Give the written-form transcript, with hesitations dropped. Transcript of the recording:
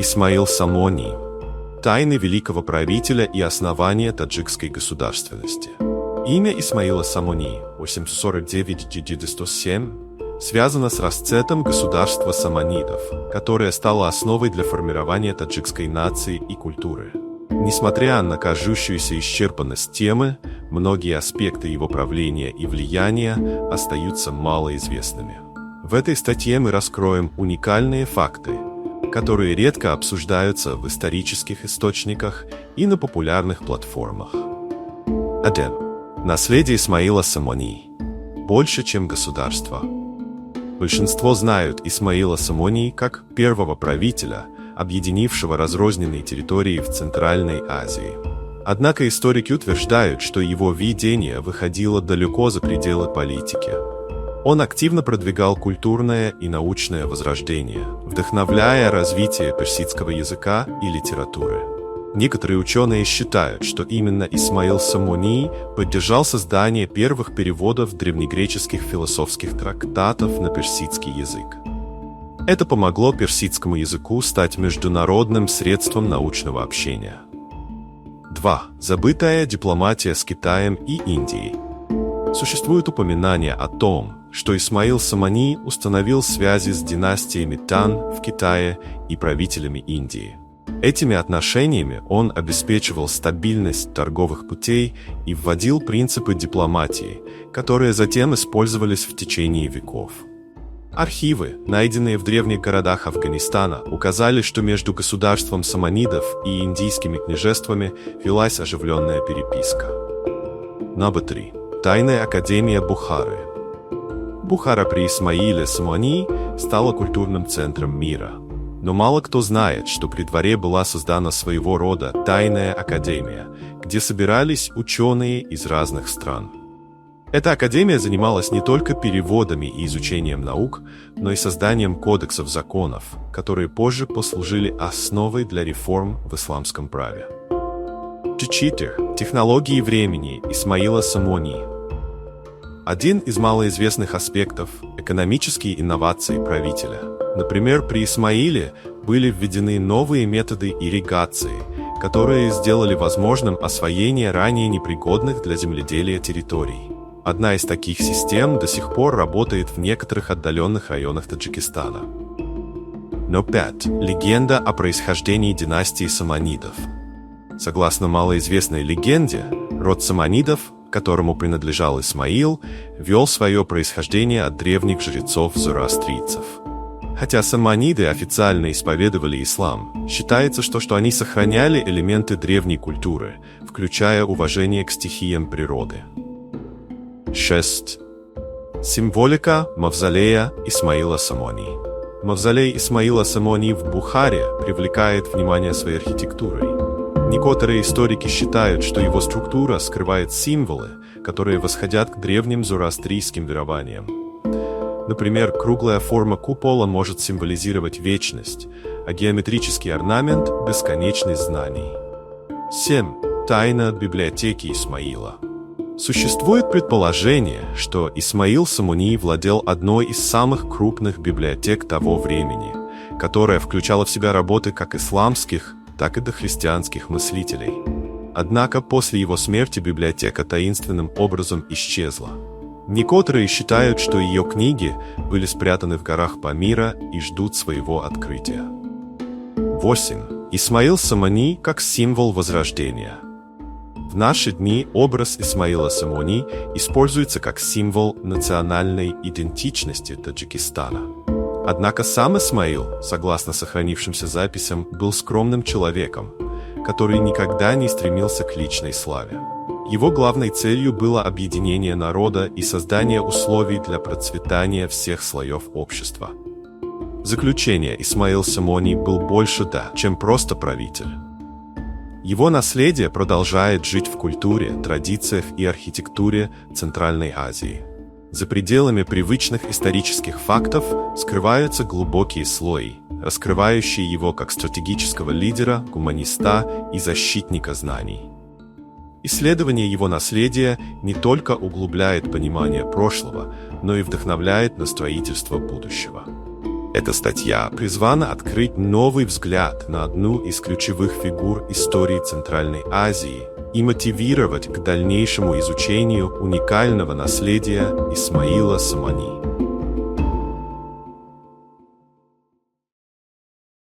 Исмаил Самони. Тайны великого правителя и основания таджикской государственности. Имя Исмаила Самони 849-907 связано с расцветом государства саманидов, которое стало основой для формирования таджикской нации и культуры. Несмотря на кажущуюся исчерпанность темы, многие аспекты его правления и влияния остаются малоизвестными. В этой статье мы раскроем уникальные факты, которые редко обсуждаются в исторических источниках и на популярных платформах. 1. Наследие Исмаила Самони. Больше, чем государство. Большинство знают Исмаила Самони как первого правителя, объединившего разрозненные территории в Центральной Азии. Однако историки утверждают, что его видение выходило далеко за пределы политики. Он активно продвигал культурное и научное возрождение, вдохновляя развитие персидского языка и литературы. Некоторые ученые считают, что именно Исмаил Самони поддержал создание первых переводов древнегреческих философских трактатов на персидский язык. Это помогло персидскому языку стать международным средством научного общения. 2. Забытая дипломатия с Китаем и Индией. Существует упоминание о том, что Исмаил Самони установил связи с династиями Тан в Китае и правителями Индии. Этими отношениями он обеспечивал стабильность торговых путей и вводил принципы дипломатии, которые затем использовались в течение веков. Архивы, найденные в древних городах Афганистана, указали, что между государством саманидов и индийскими княжествами велась оживленная переписка. Номер 3. Тайная академия Бухары. Бухара при Исмаиле Самони стала культурным центром мира. Но мало кто знает, что при дворе была создана своего рода тайная академия, где собирались ученые из разных стран. Эта академия занималась не только переводами и изучением наук, но и созданием кодексов законов, которые позже послужили основой для реформ в исламском праве. 4. Технологии времени Исмаила Самони. Один из малоизвестных аспектов – экономические инновации правителя. Например, при Исмаиле были введены новые методы ирригации, которые сделали возможным освоение ранее непригодных для земледелия территорий. Одна из таких систем до сих пор работает в некоторых отдаленных районах Таджикистана. Номер 5. Легенда о происхождении династии саманидов. Согласно малоизвестной легенде, род саманидов, которому принадлежал Исмаил, вел свое происхождение от древних жрецов-зороастрийцев. Хотя саманиды официально исповедовали ислам, считается, что они сохраняли элементы древней культуры, включая уважение к стихиям природы. 6. Символика мавзолея Исмаила Самони. Мавзолей Исмаила Самони в Бухаре привлекает внимание своей архитектурой. Некоторые историки считают, что его структура скрывает символы, которые восходят к древним зороастрийским верованиям. Например, круглая форма купола может символизировать вечность, а геометрический орнамент – бесконечность знаний. 7. Тайна библиотеки Исмаила. Существует предположение, что Исмаил Самони владел одной из самых крупных библиотек того времени, которая включала в себя работы как исламских, так и дохристианских мыслителей. Однако после его смерти библиотека таинственным образом исчезла. Некоторые считают, что ее книги были спрятаны в горах Памира и ждут своего открытия. 8. Исмаил Самони как символ возрождения. В наши дни образ Исмаила Самони используется как символ национальной идентичности Таджикистана. Однако сам Исмаил, согласно сохранившимся записям, был скромным человеком, который никогда не стремился к личной славе. Его главной целью было объединение народа и создание условий для процветания всех слоев общества. Заключение: Исмаил Самони был больше, чем просто правитель. Его наследие продолжает жить в культуре, традициях и архитектуре Центральной Азии. За пределами привычных исторических фактов скрываются глубокие слои, раскрывающие его как стратегического лидера, гуманиста и защитника знаний. Исследование его наследия не только углубляет понимание прошлого, но и вдохновляет на строительство будущего. Эта статья призвана открыть новый взгляд на одну из ключевых фигур истории Центральной Азии и мотивировать к дальнейшему изучению уникального наследия Исмаила Самани.